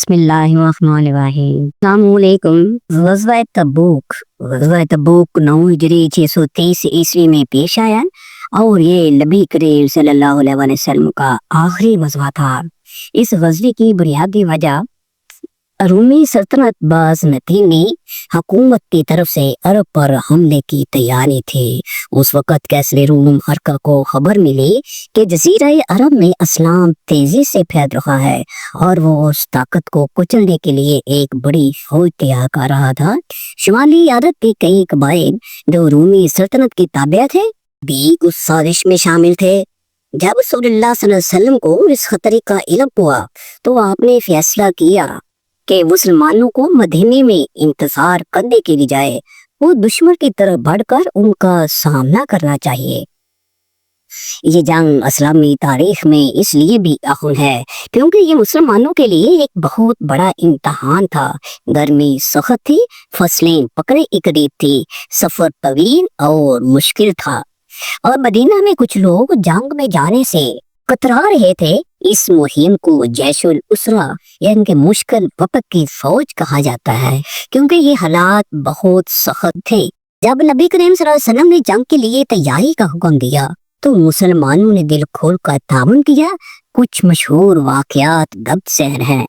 बिस्मिल्लाहिर्रहमानिर्रहीम। अस्सलामुअलैकुम। ग़ज़वा तबूक 9 हिजरी 623 ईस्वी में पेश आया और ये नबी करीम सल्लल्लाहु अलैहि वसल्लम का आखिरी ग़ज़वा था। इस ग़ज़वे की बुनियादी वजह रूमी सल्तनत बाज़नतीनी हुकूमत की तरफ से अरब पर हमले की तैयारी थी। उस वक़्त कैसरे रूम हरका को खबर मिली कि जज़ीरा अरब में इस्लाम तेजी से फैल रहा है और वो उस ताकत को कुचलने के लिए एक बड़ी फौज तैयार कर रहा था। शुमाली अरब के कई कबाइल जो रूमी सल्तनत की ताबे थे भी उस साजिश में शामिल थे। जब रसूलुल्लाह सल्लल्लाहु अलैहि वसल्लम को इस खतरे का इल्म हुआ तो आपने फैसला किया कि मुसलमानों को मदीने में इंतजार करने के बजाय वो दुश्मन की तरफ बढ़कर उनका सामना करना चाहिए। ये जंग इस्लामी तारीख में इसलिए भी अहम है क्योंकि ये मुसलमानों के लिए एक बहुत बड़ा इम्तहान था। गर्मी सख्त थी, फसलें पकने की करीब थी, सफर तवील और मुश्किल था और मदीना में कुछ लोग जंग में जाने से कतरा रहे थे। इस मुहिम को जैशुल उसरा यानी कि मुश्किल वक्त की फौज कहा जाता है क्योंकि ये हालात बहुत सख्त थे। जब नबी करीम सल्लल्लाहु अलैहि वसल्लम ने जंग के लिए तैयारी का हुक्म दिया तो मुसलमानों ने दिल खोल कर ताउन किया। कुछ मशहूर वाकयात दब सहर हैं।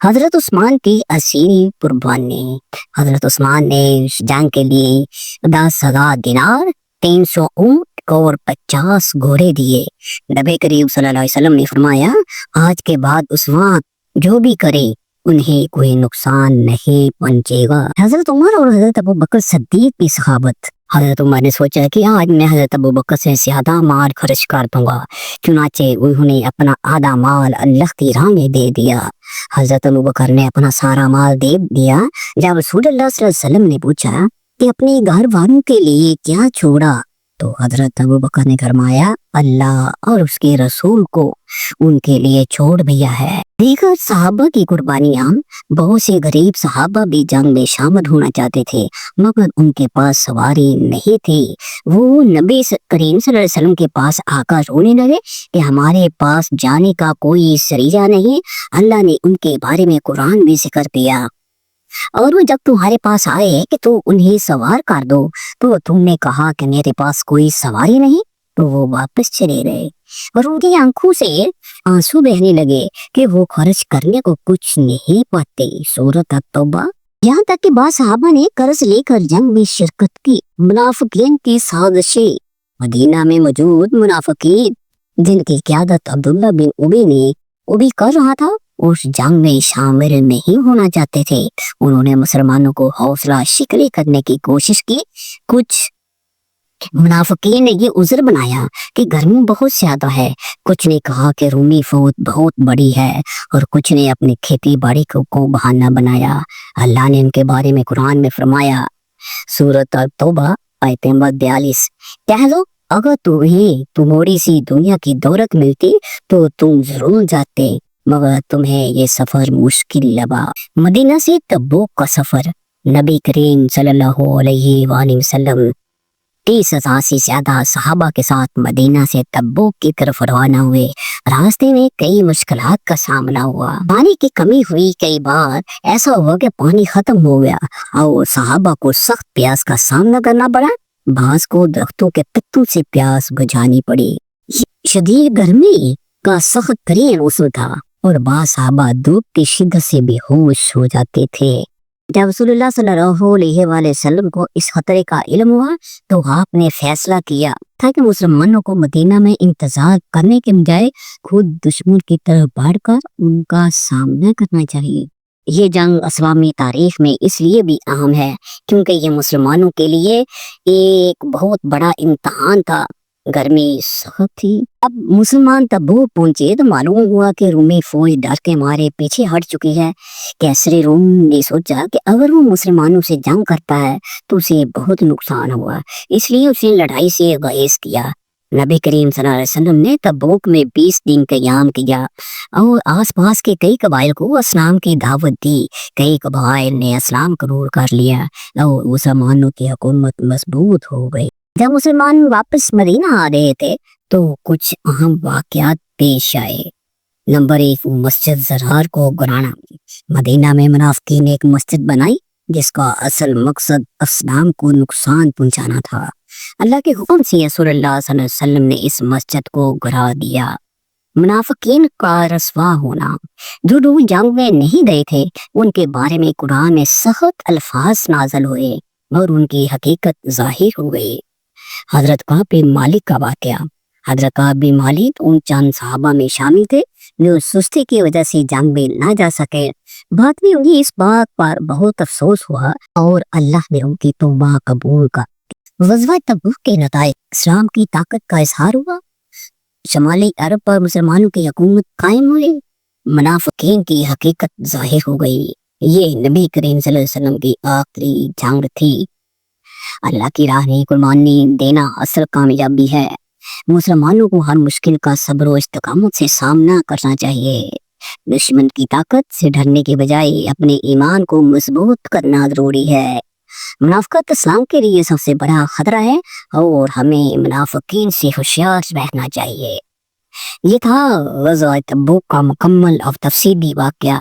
हजरत उस्मान की असीरी कुर्बानी। हजरत उस्मान ने इस जंग के लिए 10,000 दिनार, 300 ऊंट और 50 घोड़े दिए। नबी करीम सल्लल्लाहु अलैहि वसल्लम ने फरमाया, आज के बाद उस्मान जो भी करे उन्हें कोई नुकसान नहीं पहुंचेगा। हजरत उमर और हजरत अबू बकर सिद्दीक की सहाबत। हजरत उमर ने सोचा कि आज मैं हजरत अबू बकर से ज्यादा माल खर्च कर दूंगा, चुनाचे उन्होंने अपना आधा माल अल्लाह की राह में दे दिया। हजरत अबू बकर ने अपना सारा माल दे दिया। जब रसूलुल्लाह सल्लल्लाहु अलैहि वसल्लम ने पूछा कि अपने घर वालों के लिए क्या छोड़ा तो हजरत अबू बकर ने फरमाया, अल्लाह और उसके रसूल को उनके लिए छोड़ दिया है। दीगर सहाबा की कुर्बानियां। बहुत से गरीब सहाबा भी जंग में शामिल होना चाहते थे मगर उनके पास सवारी नहीं थी। वो नबी करीम सल्लल्लाहु अलैहि वसल्लम के पास आकर रोने लगे कि हमारे पास जाने का कोई सरीजा नहीं। अल्लाह ने उनके बारे में कुरान में जिक्र किया और वो जब तुम्हारे पास आए कि तो उन्हें सवार कर दो तो तुमने कहा कि मेरे पास कोई सवारी नहीं, तो वो वापस चले गए और उनकी आंखों से आंसू बहने लगे कि वो खर्च करने को कुछ नहीं पाते। सूरत अत-तौबा। यहाँ तक कि बाद सहाबा ने कर्ज लेकर जंग में शिरकत की। मुनाफिकीन की साजिशें। मदीना में मौजूद मुनाफिकीन जिनकी क़यादत अब्दुल्ला बिन उबी कर रहा था उस जंग में शामिल नहीं होना चाहते थे। उन्होंने मुसलमानों को हौसला शिकली करने की कोशिश की। कुछ मुनाफिकीन ने ये उज़्र बनाया कि गर्मी बहुत ज्यादा है, कुछ ने कहा कि रूमी फौज बहुत बड़ी है और कुछ ने अपनी खेती बाड़ी को बहाना बनाया। अल्लाह ने इनके बारे में कुरान में फरमाया, सूरत अत-तौबा आयत नंबर 42, कह दो अगर तुम्हें थोड़ी सी दुनिया की दौलत मिलती तो तुम जरूर जाते मगर तुम्हें ये सफर मुश्किल लगा। मदीना से तबूक का सफर। नबी करीम सल्लल्लाहु अलैहि वसल्लम 30,000 से ज्यादा सहाबा के साथ मदीना से तबूक की तरफ रवाना हुए। रास्ते में कई मुश्किलात का सामना हुआ। पानी की कमी हुई। कई बार ऐसा हुआ कि पानी खत्म हो गया और सहाबा को सख्त प्यास का सामना करना पड़ा। बास को दरख्तों के पत्तों से प्यास बुझानी पड़ी। शदीद गर्मी का सख्त तरीन मौसम था और बास सहाबा धूप की शिद्दत से बेहोश हो जाते थे। जब रसूलुल्लाह सल्लल्लाहु अलैहि वसल्लम को इस खतरे का इल्म हुआ तो आपने फैसला किया था कि मुसलमानों को मदीना में इंतजार करने के बजाय खुद दुश्मन की तरफ बढ़कर उनका सामना करना चाहिए। ये जंग इस्लामी तारीख में इसलिए भी अहम है क्योंकि ये मुसलमानों के लिए एक बहुत बड़ा इम्तहान था। गर्मी सख्त थी। अब मुसलमान तबूक पहुंचे तो मालूम हुआ कि रूमी फौज डर के मारे पीछे हट चुकी है। कैसरे रूम ने सोचा कि अगर वो मुसलमानों से जंग करता है तो उसे बहुत नुकसान हुआ, इसलिए उसे लड़ाई से गुरेज किया। नबी करीम सल्लल्लाहु अलैहि वसल्लम ने तबूक में 20 दिन क़याम किया और आसपास के कई कबाइल को इस्लाम की दावत दी। कई कबाइल ने इस्लाम कबूल कर लिया और मुसलमानों की हुकूमत मजबूत हो गई। जब मुसलमान वापस मदीना आ रहे थे तो कुछ अहम वाकयात पेश आए। नंबर 1, मस्जिद ज़रार को गिराना। मदीना में मुनाफिकीन ने एक मस्जिद बनाई जिसका असल मकसद इस्लाम को नुकसान पहुंचाना था। अल्लाह के हुक्म से रसूलुल्लाह सल्लल्लाहु अलैहि वसल्लम ने इस मस्जिद को गिरा दिया। मुनाफिकीन का रसवा होना, जो लोग जंग में नहीं गए थे उनके बारे में कुरान में सख्त अल्फाज नाज़िल हुए और उनकी हकीकत जाहिर हो गई। हजरत काब बिन मालिक का वाकया। हजरत काब बिन मालिक उन चंद सहाबा में शामिल थे जो सुस्ती की वजह से जंग में ना जा सके। बाद में उन्हें इस बात पर बहुत अफसोस हुआ और अल्लाह ने उनकी तौबा कबूल कर। ग़ज़वा तबूक के नताइज, इस्लाम की ताकत का इजहार हुआ। शमाली अरब पर मुसलमानों की हुकूमत कायम हुई। मुनाफिकीन की हकीकत जाहिर हो गई। ये नबी करीम सल्लल्लाहु अलैहि वसल्लम की आखिरी जंग थी। अल्लाह की राह में कुर्बानी देना असल कामयाबी है। मुसलमानों को हर मुश्किल का सब्र और इस्तिकामत से सामना करना चाहिए। दुश्मन की ताकत से डरने के बजाय अपने ईमान को मजबूत करना जरूरी है। मुनाफिकत इस्लाम के लिए सबसे बड़ा खतरा है और हमें मुनाफिकीन से होशियार रहना चाहिए। ये था ग़ज़वा तबूक का मुकम्मल और तफसीली वाक़या।